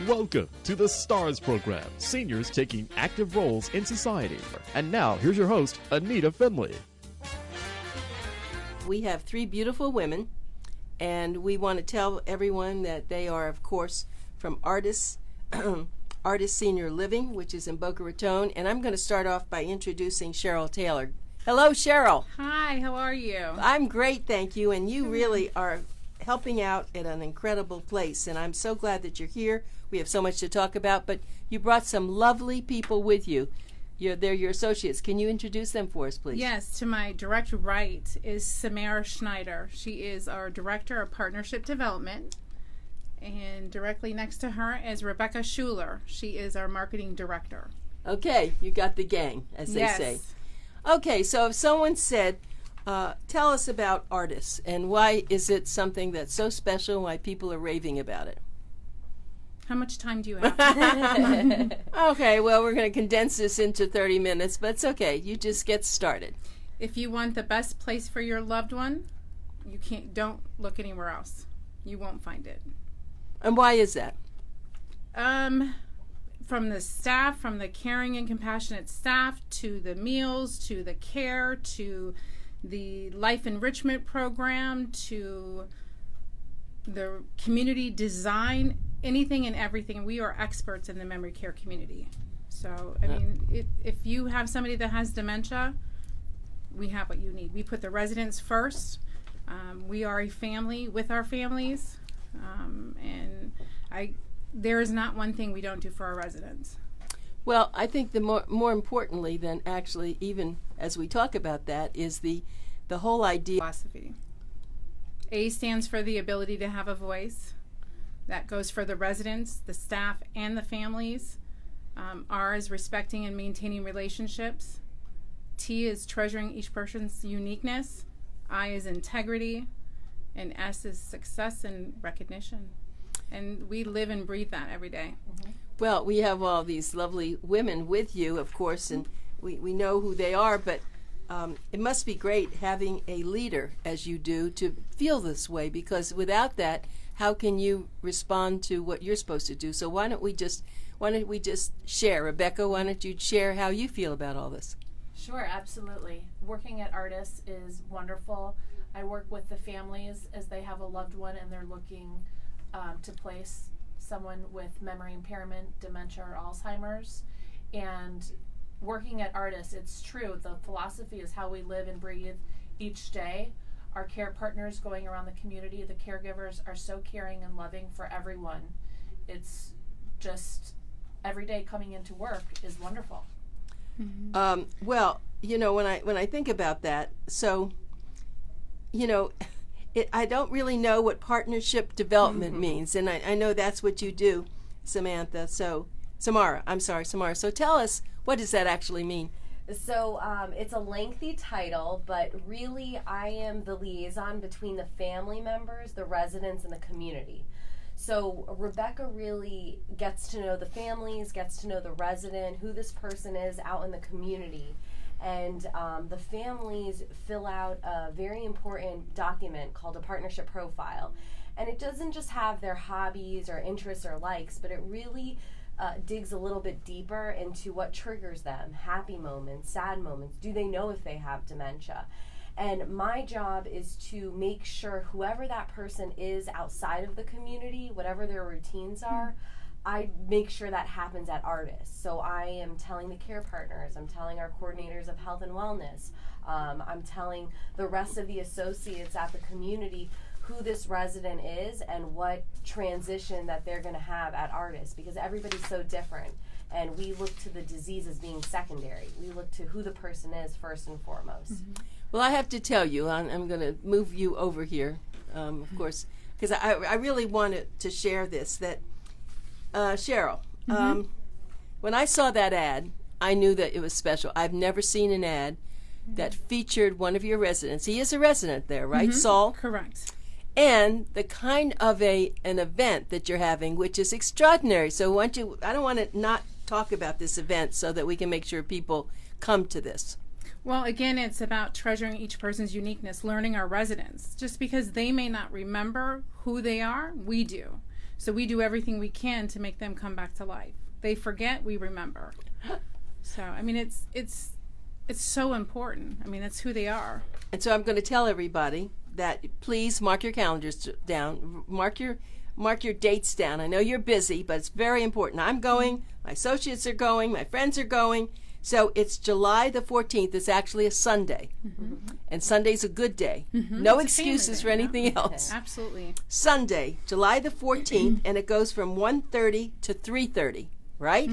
Welcome to the STARS program, seniors taking active roles in society. And now, here's your host, ANITA FINLEY. We have three beautiful women, and we want to tell everyone that they are, of course, from Artis Senior Living, which is in Boca Raton. And I'm going to start off by introducing Cheryl Taylor. Hello, Cheryl. Hi, how are you? I'm great, thank you. And you really are helping out at an incredible place, and I'm so glad that you're here. We have so much to talk about, but you brought some lovely people with you. They're your associates. Can you introduce them for us, please? Yes, to my direct right is Samara Schneider. She is our Director of Partnership Development. And directly next to her is Rebecca Schuler. She is our Marketing Director. Okay, you got the gang, as they say. Okay, so if someone said, tell us about Artis, and why is it something that's so special, why people are raving about it? How much time do you have? Okay, well, we're going to condense this into 30 minutes, but it's okay. You just get started. If you want the best place for your loved one, don't look anywhere else. You won't find it. And why is that? From the staff, from the caring and compassionate staff, to the meals, to the care, to the life enrichment program, to the community design, anything and everything. We are experts in the memory care community. So, I mean, if you have somebody that has dementia, we have what you need. We put the residents first. We are a family with our families. There is not one thing we don't do for our residents. Well, I think the more importantly than actually even as we talk about that is the whole idea. Philosophy. A stands for the ability to have a voice. That goes for the residents, the staff, and the families. R is respecting and maintaining relationships. T is treasuring each person's uniqueness. I is integrity. And S is success and recognition. And we live and breathe that every day. Mm-hmm. Well, we have all these lovely women with you, of course, and we know who they are, but it must be great having a leader, as you do, to feel this way, because without that, how can you respond to what you're supposed to do? So why don't we just share? Rebecca, why don't you share how you feel about all this? Sure, absolutely. Working at Artis is wonderful. I work with the families as they have a loved one and they're looking to place someone with memory impairment, dementia, or Alzheimer's. And working at Artis, it's true. The philosophy is how we live and breathe each day. Our care partners going around the community, the caregivers are so caring and loving for everyone. It's just every day coming into work is wonderful. Mm-hmm. Well, when I think about that, so, I don't really know what partnership development means, and I know that's what you do, Samara. So tell us, what does that actually mean? So it's a lengthy title, but really I am the liaison between the family members, the residents, and the community. So Rebecca really gets to know the families, gets to know the resident, who this person is out in the community. And the families fill out a very important document called a partnership profile. And it doesn't just have their hobbies or interests or likes, but it really digs a little bit deeper into what triggers them, happy moments, sad moments. Do they know if they have dementia? And my job is to make sure whoever that person is outside of the community, whatever their routines are, I make sure that happens at Artis. So I am telling the care partners, I'm telling our coordinators of health and wellness, I'm telling the rest of the associates at the community who this resident is and what transition that they're going to have at Artis, because everybody's so different. And we look to the disease as being secondary. We look to who the person is first and foremost. Mm-hmm. Well, I have to tell you, I'm going to move you over here, of course, because I really wanted to share this, that Cheryl, when I saw that ad, I knew that it was special. I've never seen an ad that featured one of your residents. He is a resident there, right, Saul? Correct. And the kind of an event that you're having, which is extraordinary. So I don't want to not talk about this event so that we can make sure people come to this. Well, again, it's about treasuring each person's uniqueness, learning our residents. Just because they may not remember who they are, we do. So we do everything we can to make them come back to life. They forget, we remember. So, I mean, it's so important. I mean, that's who they are. And so I'm going to tell everybody that please mark your calendars down. Mark your dates down. I know you're busy, but it's very important. I'm going. My associates are going. My friends are going. So it's July the 14th. It's actually a Sunday. And Sunday's a good day. No It's a family excuses day, for anything else. Absolutely. Sunday, July the 14th, and it goes from 1:30 to 3:30, right?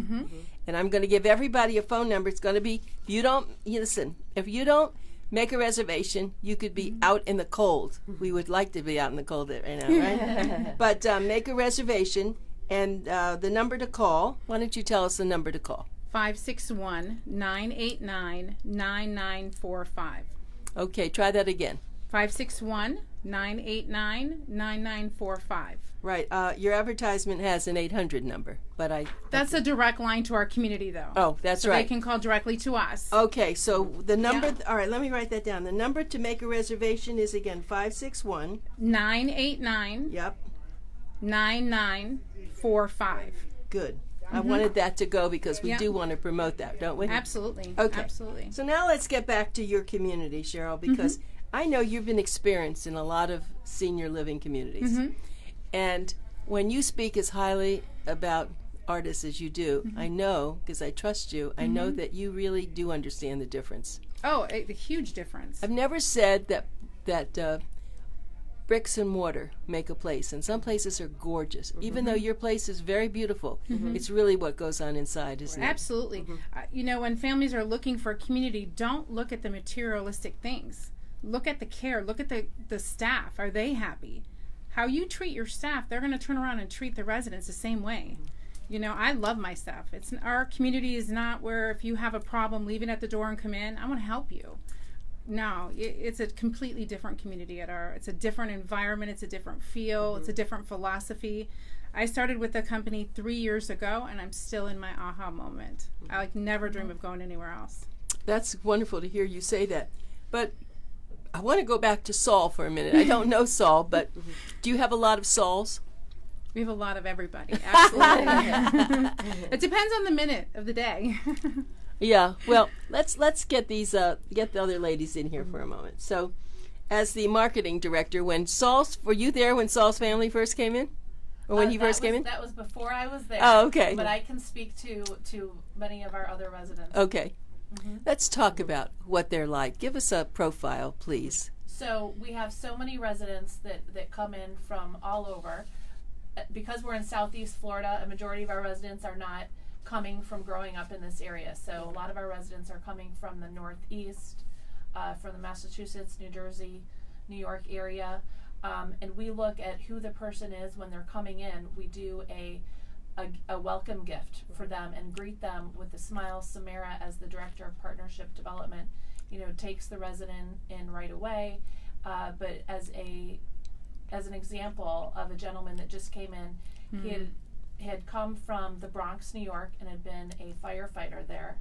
And I'm going to give everybody a phone number. It's going to be, if you don't make a reservation, you could be out in the cold. We would like to be out in the cold right now, right? But make a reservation, and the number to call. Why don't you tell us the number to call? 561-989-9945. Okay, try that again. 561-989-9945. Right. Your advertisement has an 800 number, but That's a direct line to our community, though. Oh, that's so right. They can call directly to us. Okay, so the number, Yeah. all right, let me write that down. The number to make a reservation is again 561. 989 Yep, 9945. good. I wanted that to go because we Yeah. do want to promote that, don't we? Absolutely. Okay. Absolutely. So now let's get back to your community, Cheryl, because I know you've been experienced in a lot of senior living communities. And when you speak as highly about Artis as you do, I know, because I trust you, I know that you really do understand the difference. Oh, a huge difference. I've never said that bricks and mortar make a place, and some places are gorgeous. Even though your place is very beautiful, it's really what goes on inside, isn't it? Absolutely. When families are looking for a community, don't look at the materialistic things. Look at the care. Look at the staff. Are they happy? How you treat your staff, they're going to turn around and treat the residents the same way. I love my staff. Our community is not where if you have a problem, leave it at the door and come in. I want to help you. No, it's a completely different community it's a different environment, it's a different feel, it's a different philosophy. I started with the company 3 years ago, and I'm still in my aha moment. I never dream of going anywhere else. That's wonderful to hear you say that. But I want to go back to Saul for a minute. I don't know Saul, but do you have a lot of Sauls? We have a lot of everybody, absolutely. It depends on the minute of the day. Yeah, well, let's get these get the other ladies in here for a moment. So, as the marketing director, were you there when Saul's family first came in, or when he first came in? That was before I was there. Oh, okay. But I can speak to many of our other residents. Okay, let's talk about what they're like. Give us a profile, please. So we have so many residents that come in from all over. Because we're in Southeast Florida, a majority of our residents are not coming from growing up in this area. So a lot of our residents are coming from the Northeast, from the Massachusetts, New Jersey, New York area. And we look at who the person is when they're coming in. We do a welcome gift for them and greet them with a smile. Samara, as the Director of Partnership Development, takes the resident in right away. But as an example of a gentleman that just came in, he had come from the Bronx, New York, and had been a firefighter there.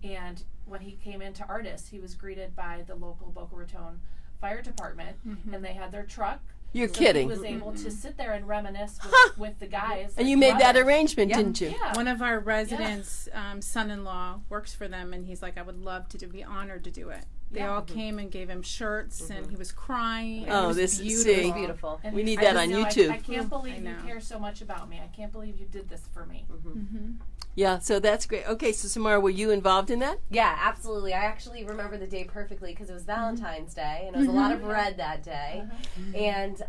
And when he came into Artis, he was greeted by the local Boca Raton Fire Department, and they had their truck. You're so kidding. He was able to sit there and reminisce with the guys. And you made that brothers. arrangement, didn't you? Yeah. One of our residents' son-in-law works for them, and he's like, I would love to be honored to do it. They all came and gave him shirts, and he was crying. And it was this beautiful. Beautiful. And We need I that just on know, YouTube. I can't believe I you know. care so much about me. I can't believe you did this for me. Yeah, so that's great. Okay, so Samara, were you involved in that? Yeah, absolutely. I actually remember the day perfectly because it was Valentine's Day, and it was a lot of red that day. And,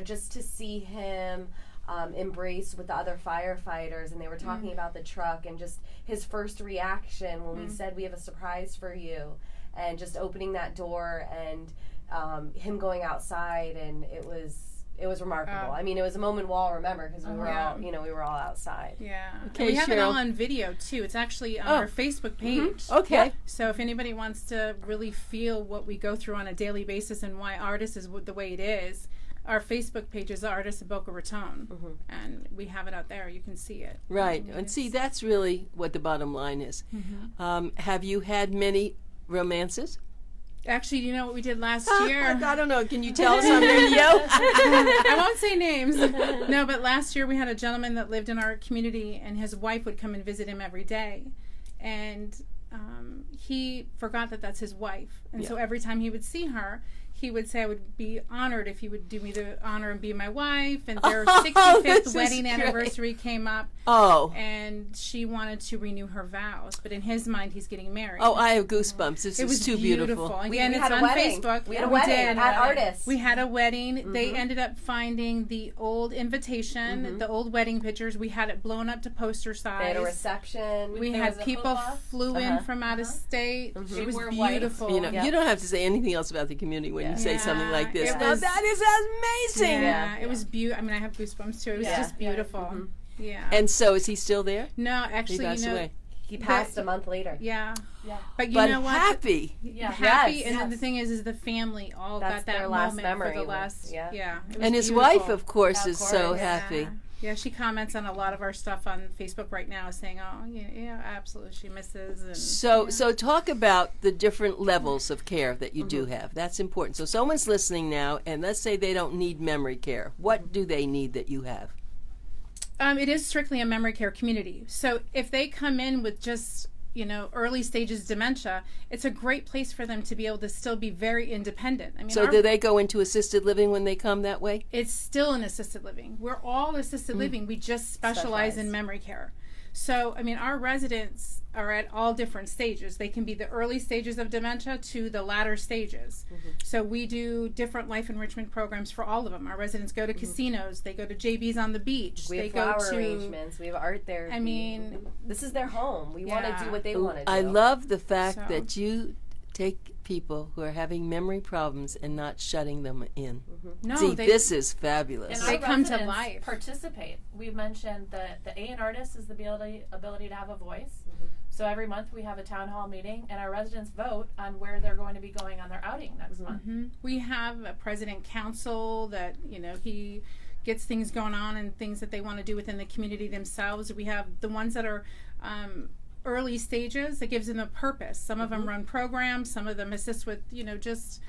just to see him embrace with the other firefighters, and they were talking about the truck, and just his first reaction when we said, we have a surprise for you, and just opening that door, and him going outside, and it was remarkable. I mean, it was a moment we'll all remember because we were all, we were all outside. Yeah. Okay, And we have it Cheryl. all on video, too. It's actually on our Facebook page. Okay. So if anybody wants to really feel what we go through on a daily basis and why Artis is the way it is, our Facebook page is Artis of Boca Raton. And we have it out there. You can see it. Right. And see, that's really what the bottom line is. Have you had many romances? Actually, you know what we did last year? I don't know. Can you tell us on radio? I won't say names. No, but last year we had a gentleman that lived in our community, and his wife would come and visit him every day. And he forgot that that's his wife. And so every time he would see her, he would say, I would be honored if you would do me the honor and be my wife. And their 65th wedding anniversary came up. Oh. And she wanted to renew her vows. But in his mind, he's getting married. Oh, I have goosebumps. This is too beautiful. Again, it's had a on wedding. Facebook. We had a wedding at Artis. We had a wedding. They ended up finding the old invitation, the old wedding pictures. We had it blown up to poster size. They had a reception. We had people flew in from out of state. It was beautiful. You know, you don't have to say anything else about the community when you say something like this. Now, that is amazing. Yeah, it was beautiful. I mean, I have goosebumps too. It was just beautiful. Yeah. And so, is he still there? No, actually, He passed away. He passed a month later. Yeah. But you But know what? happy. Happy, Yes. and then the thing is the family all That's got that their last moment memory for the with- last. yeah. It was And his beautiful. wife, of course, is so course. happy. Yeah, she comments on a lot of our stuff on Facebook right now, saying, "Oh, yeah, absolutely, she misses." And, So talk about the different levels of care that you do have. That's important. So someone's listening now, and let's say they don't need memory care. What do they need that you have? It is strictly a memory care community. So if they come in with just early stages dementia, it's a great place for them to be able to still be very independent. I mean, So do they go into assisted living when they come that way? it's still an assisted living. We're all assisted living. We just specialize in memory care. So, I mean, our residents are at all different stages. They can be the early stages of dementia to the latter stages. So we do different life enrichment programs for all of them. Our residents go to casinos. They go to JB's on the beach. We have they flower go to arrangements. We have art therapy. I mean, this is their home. We want to do what they want to do. I love the fact So- that you take people who are having memory problems and not shutting them in. no, See, they, this is fabulous. And They our come to residents life. participate. We mentioned that the A and Artis is the ability to have a voice. So every month we have a town hall meeting, and our residents vote on where they're going to be going on their outing next month. we have a president council that, he gets things going on and things that they want to do within the community themselves. We have the ones that are early stages that gives them a purpose. Some of them run programs, some of them assist with, just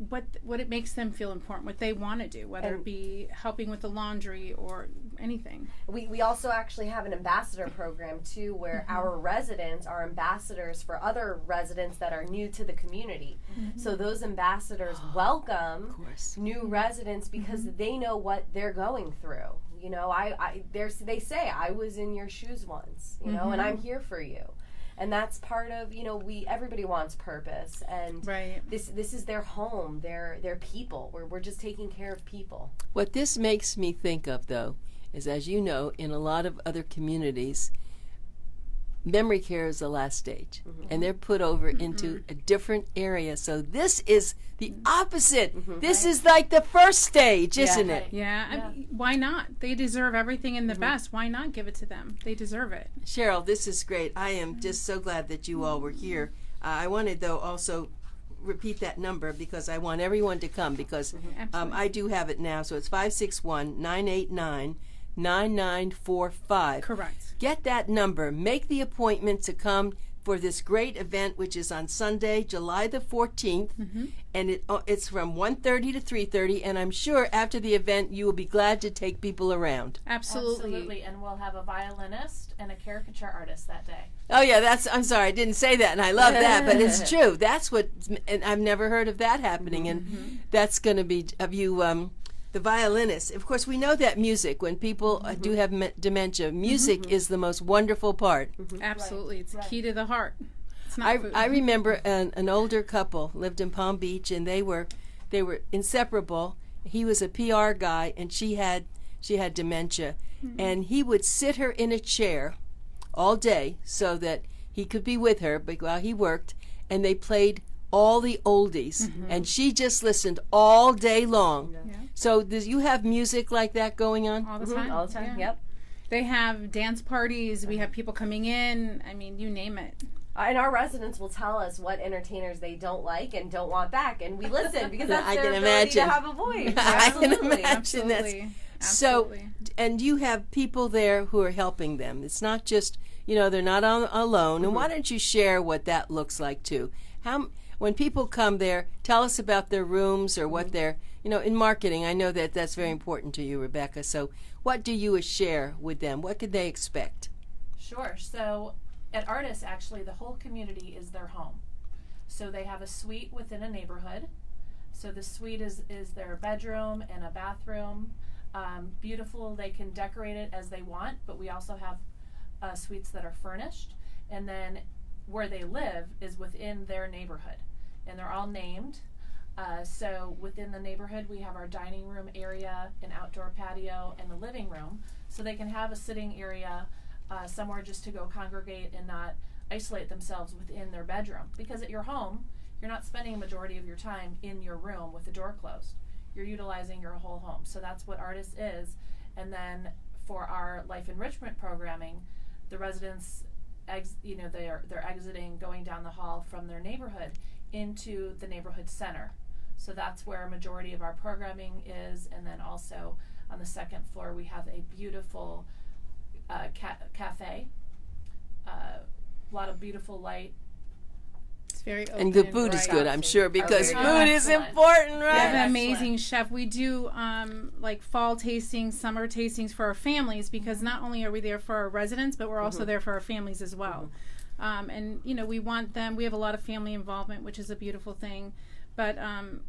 what it makes them feel important, what they want to do, whether it be helping with the laundry or anything. We also actually have an ambassador program too, where our residents are ambassadors for other residents that are new to the community. So those ambassadors welcome new residents because they know what they're going through. They say I was in your shoes once, and I'm here for you. And that's part of, everybody wants purpose, and this is their home, their people. We're just taking care of people. What this makes me think of, though, is, as you know, in a lot of other communities, memory care is the last stage, and they're put over into a different area. So this is the opposite. This is like the first stage, isn't it? Yeah, I mean, why not? They deserve everything in the best. Why not give it to them? They deserve it. Cheryl, this is great. I am just so glad that you all were here. I wanted, though, also repeat that number because I want everyone to come because I do have it now. So it's 561-989-9945. Correct. Get that number. Make the appointment to come for this great event, which is on Sunday, July the 14th, and it's from 1:30 to 3:30. And I'm sure after the event, you will be glad to take people around. Absolutely. And we'll have a violinist and a caricature artist that day. Oh yeah, I'm sorry, I didn't say that, and I love that, but it's true. That's what, and I've never heard of that happening, and that's going to be of you. The violinist. Of course, we know that music, when people do have dementia, music is the most wonderful part. Absolutely. It's the key to the heart. It's not food. I remember an older couple lived in Palm Beach, and they were inseparable. He was a PR guy, and she had dementia, and he would sit her in a chair all day so that he could be with her while he worked, and they played all the oldies, and she just listened all day long. So do you have music like that going on? all the time. All the time, yep. They have dance parties. We have people coming in. I mean, you name it. And our residents will tell us what entertainers they don't like and don't want back, and we listen because that's I their can ability imagine. to have a voice. I can Absolutely. imagine. Absolutely. So, Absolutely. and you have people there who are helping them. It's not just, they're not alone. And why don't you share what that looks like too? when people come there, tell us about their rooms or what they're, in marketing, I know that that's very important to you, Rebecca. So what do you share with them? What could they expect? Sure. So at Artis, actually, the whole community is their home. So they have a suite within a neighborhood. So the suite is their bedroom and a bathroom. Beautiful. They can decorate it as they want, but we also have suites that are furnished. And then where they live is within their neighborhood, and they're all named. So within the neighborhood, we have our dining room area, an outdoor patio, and the living room. So they can have a sitting area somewhere just to go congregate and not isolate themselves within their bedroom. Because at your home, you're not spending a majority of your time in your room with the door closed. You're utilizing your whole home. So that's what Artis is. And then for our life enrichment programming, the residents, they're exiting, going down the hall from their neighborhood into the neighborhood center. So that's where a majority of our programming is. And then also on the second floor, we have a beautiful cafe, a lot of beautiful light. It's very open And the food is bright. good, I'm sure, because Very food is excellent. important, We right? have an Excellent. amazing chef. We do like fall tastings, summer tastings for our families, because not only are we there for our residents, but we're also there for our families as well. And we want them. We have a lot of family involvement, which is a beautiful thing. But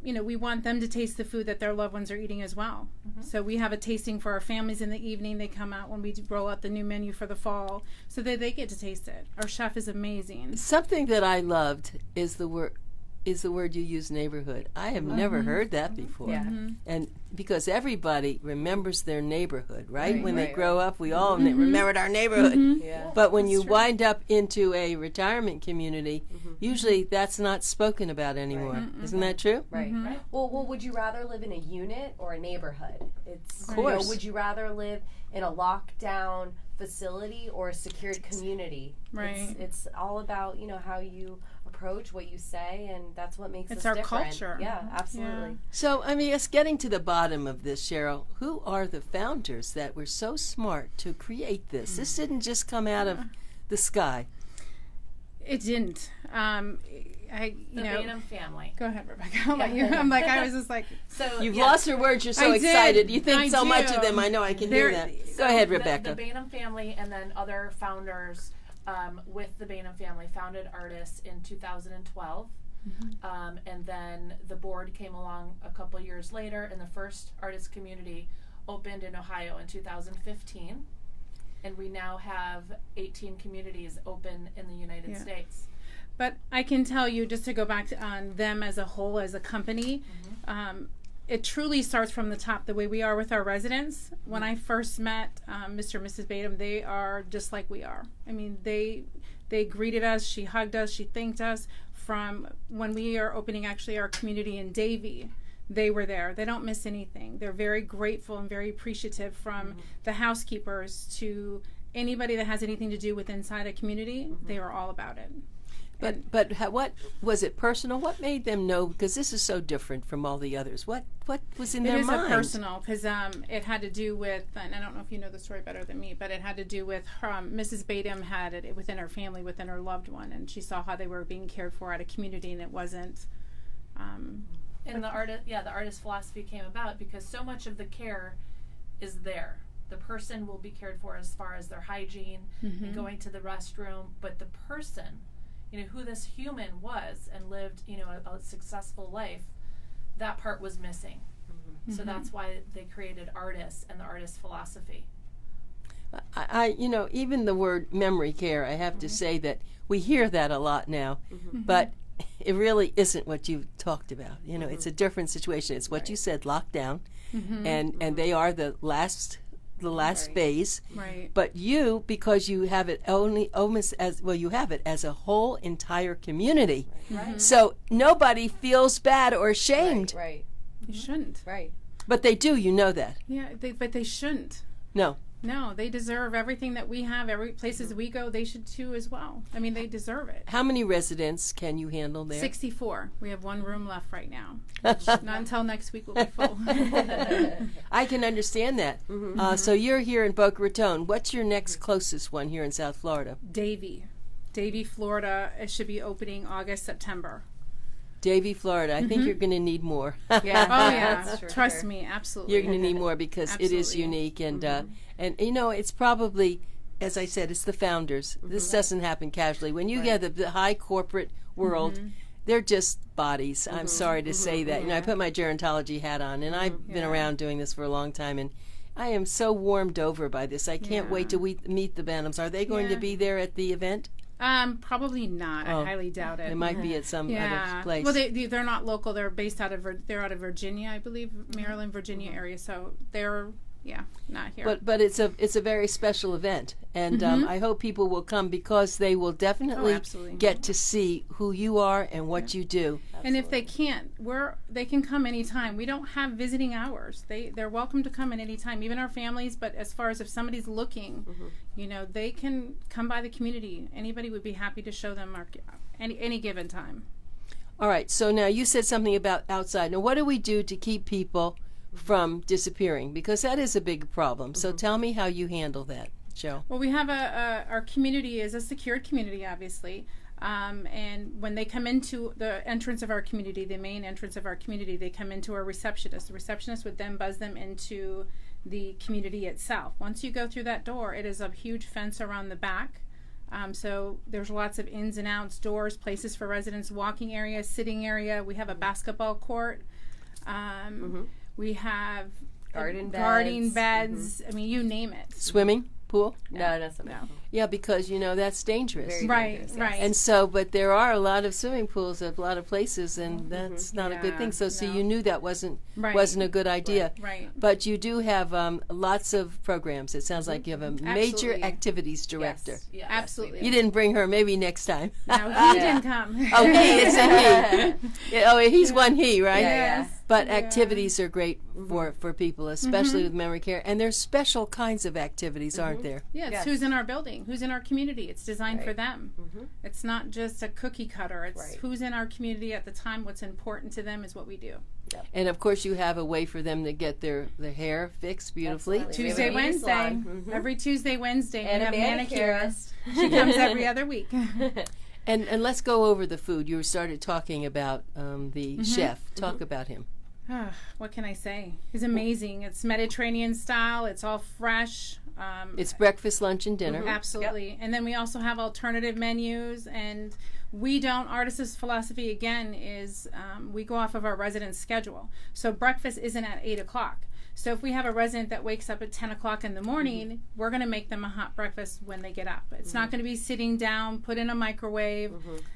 we want them to taste the food that their loved ones are eating as well. So we have a tasting for our families in the evening. They come out when we roll out the new menu for the fall, so that they get to taste it. Our chef is amazing. Something that I loved is the word you use, neighborhood. I have never heard that before. Yeah. And because everybody remembers their neighborhood, right? Right, When they right, grow up, we all remembered our neighborhood. Yeah. But when you wind up into a retirement community, usually that's not spoken about anymore. Isn't that true? Right. Right. Well, would you rather live in a unit or a neighborhood? It's Of course. would you rather live in a lockdown facility or a secured community? Right. It's all about how you approach, what you say, and that's what makes It's us our different. culture. Yeah, absolutely. So, it's getting to the bottom of this, Cheryl. Who are the founders that were so smart to create this? This didn't just come out of the sky. It didn't. The Bainham family. Go ahead, Rebecca. I'll let you. I was just like, So You've yeah, lost your words. You're so I did. excited. You think I so much of do. them. I know. I can hear They're- that. so Go ahead, the Rebecca. Bainham family and then other founders with the Bainham family founded Artis in 2012. And then the board came along a couple years later, and the first Artis community opened in Ohio in 2015. And we now have 18 communities open in the United States. but I can tell you, just to go back to, on them as a whole, as a company, it truly starts from the top, the way we are with our residents. When I first met Mr. and Mrs. Bainham, they are just like we are. I mean, they greeted us, she hugged us, she thanked us. From when we are opening actually our community in Davie, they were there. They don't miss anything. They're very grateful and very appreciative, from the housekeepers to anybody that has anything to do with inside a community. They are all about it. But what was it personal? What made them know? Because this is so different from all the others. What was in It their is mind? a personal, because it had to do with, and I don't know if you know the story better than me, but it had to do with Mrs. Bainham had it within her family, within her loved one, and she saw how they were being cared for at a community, and it wasn't. And the artist philosophy came about because so much of the care is there. The person will be cared for as far as their hygiene and going to the restroom, but the person, who this human was and lived, a successful life, that part was missing. So that's why they created Artis and the Artist philosophy. I even the word memory care, I have to say that we hear that a lot now, but it really isn't what you talked about. It's a different situation. It's what you said, lockdown, and they are the last phase. Right. But you, because you have it almost as well, you have it as a whole entire community. Right. So nobody feels bad or ashamed, Right. You shouldn't. Right. but they do. You know that. Yeah, but they shouldn't. No. They deserve everything that we have. Every places we go, they should too as well. I mean, they deserve it. How many residents can you handle there? 64. We have one room left right now. Not until next week we'll be full. I can understand that. So you're here in Boca Raton. What's your next closest one here in South Florida? Davie, Florida. It should be opening August, September. Davie, Florida. I think you're going to need more. Oh yeah, That's true, trust sure. me, absolutely. You're going to need more because it is Absolutely. unique, and you know, it's probably, as I said, it's the founders. This doesn't happen casually. When you get the high corporate world, they're just bodies. I'm sorry to say that. You know, I put my gerontology hat on, and I've been around doing this for a long time, and I am so warmed over by this. I can't wait to meet the Bantams. Are they going to be there at the event? Probably not. I highly doubt it. It might be at some other place. Well, they're not local. They're based out of out of Virginia, I believe, Maryland, Virginia area. So they're not here. But it's a very special event, and I hope people will come because they will definitely absolutely. get to see who you are and what you do. And if they can't, they can come anytime. We don't have visiting hours. They're welcome to come at any time, even our families. But as far as if somebody's looking, you know, they can come by the community. Anybody would be happy to show them any given time. All right. So now you said something about outside. Now, what do we do to keep people from disappearing? Because that is a big problem. So tell me how you handle that, Joe. Well, we have our community is a secured community, obviously. And when they come into the entrance of our community, the main entrance of our community, they come into our receptionist. The receptionist would then buzz them into the community itself. Once you go through that door, it is a huge fence around the back. So there's lots of ins and outs, doors, places for residents, walking area, sitting area. We have a basketball court. We have garden beds. I mean, you name it. Swimming pool? No, that's not. No. Yeah, because you know that's dangerous. Very Right, dangerous, right. And so, but there are a lot of swimming pools at a lot of places, and that's not a good thing. So, no. you knew that wasn't Right. a good idea. Right. But you do have lots of programs. It sounds like you have a major Absolutely. activities director. Yes, Absolutely. You didn't bring her. Maybe next time. No, he didn't come. Oh, he. It's a he. Yeah, he's one he, right? Yeah. But activities are great for people, especially with memory care. And there's special kinds of activities, aren't there? Yes, Yes. who's in our building, who's in our community. It's designed for them. It's not just a cookie cutter. It's who's in our community at the time, what's important to them is what we do. And of course, you have a way for them to get their hair fixed beautifully. Absolutely. Tuesday, We have a beauty Wednesday. salon. Every Tuesday, Wednesday. And we a have manicurist. She comes every other week. And let's go over the food. You started talking about the chef. Talk about him. What can I say? He's amazing. It's Mediterranean style. It's all fresh. It's breakfast, lunch, and dinner. Absolutely. And then we also have alternative menus. And Artis' philosophy, again, is we go off of our residents' schedule. So breakfast isn't at 8 o'clock. So if we have a resident that wakes up at 10 o'clock in the morning, we're going to make them a hot breakfast when they get up. It's not going to be sitting down, put in a microwave.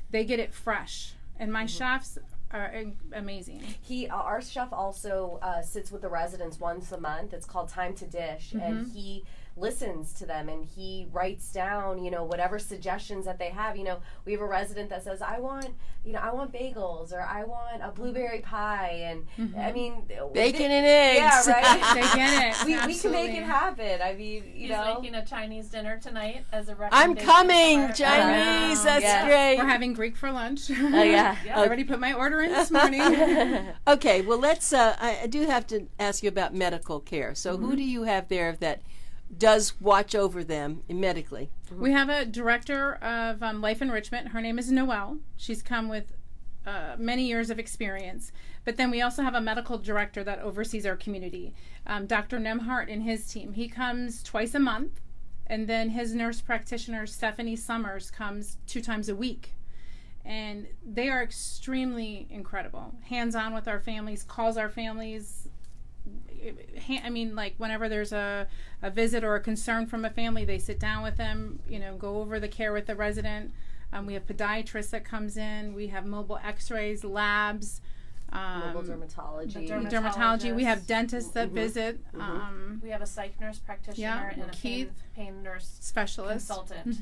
They get it fresh. And my chefs are amazing. Our chef also sits with the residents once a month. It's called Time to Dish, and he listens to them and he writes down, whatever suggestions that they have. We have a resident that says, I want bagels, or I want a blueberry pie, and I mean, bacon and eggs. Yeah, right. They get it. we can make it happen. I mean, He's know. making a Chinese dinner tonight as a I'm recommendation. coming, for- Chinese. That's Yeah. great. We're having Greek for lunch. Oh, yeah. I already put my order in this morning. Okay, well, let's. I do have to ask you about medical care. So, who do you have there that does watch over them medically? We have a director of life enrichment. Her name is Noelle. She's come with many years of experience. But then we also have a medical director that oversees our community, Dr. Nemhart and his team. He comes twice a month, and then his nurse practitioner, Stephanie Summers, comes 2 times a week. And they are extremely incredible. Hands-on with our families, calls our families. I mean, like whenever there's a visit or a concern from a family, they sit down with them, go over the care with the resident. We have podiatrists that comes in. We have mobile x-rays, labs. Mobile dermatology. Dermatology. We have dentists that visit. We have a psych nurse practitioner and a pain nurse Specialist. consultant.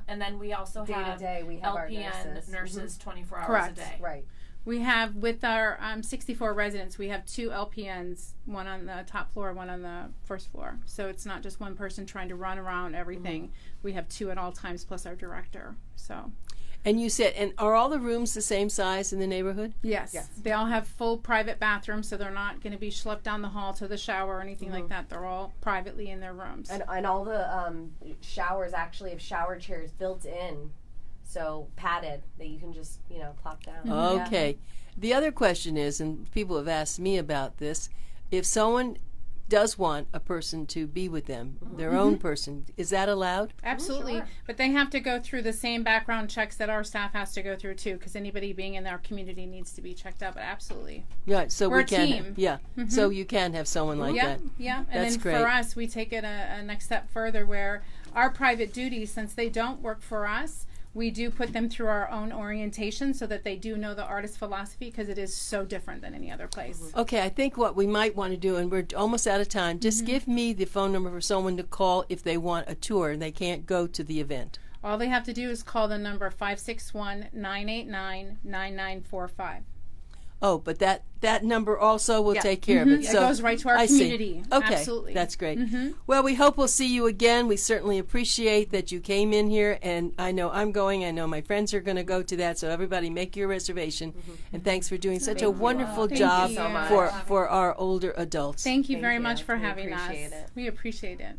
And then we also Day to have day, we have our LPN nurses. 24 hours Correct. a day. Right. We have, with our 64 residents, we have 2 LPNs, one on the top floor, one on the first floor. So it's not just one person trying to run around everything. We have 2 at all times, plus our director. So. And you said, and are all the rooms the same size in the neighborhood? Yes. They all have full private bathrooms, so they're not going to be schlepped down the hall to the shower or anything like that. They're all privately in their rooms. And all the showers actually have shower chairs built in. So padded that you can just, plop down. Okay. The other question is, and people have asked me about this, if someone does want a person to be with them, their own person, is that allowed? Absolutely. Sure. But they have to go through the same background checks that our staff has to go through too, because anybody being in our community needs to be checked out. But absolutely. Yeah, so We're we a can. team. Yeah. So you can have someone like Yeah, that. yeah. And That's then great. for us, we take it a next step further where our private duties, since they don't work for us, we do put them through our own orientation so that they do know the Artis philosophy, because it is so different than any other place. Okay, I think what we might want to do, and we're almost out of time, just give me the phone number for someone to call if they want a tour and they can't go to the event. All they have to do is call the number 561-989-9945. Oh, but that number also will take care of it. It goes right to our I see. community. Okay, Absolutely. that's great. Well, we hope we'll see you again. We certainly appreciate that you came in here, and I know I'm going. I know my friends are going to go to that, so everybody make your reservation. And thanks for doing such a wonderful Thank job you so much. for our older adults. Thank you Thank very you. much for We having us. appreciate it. We appreciate it.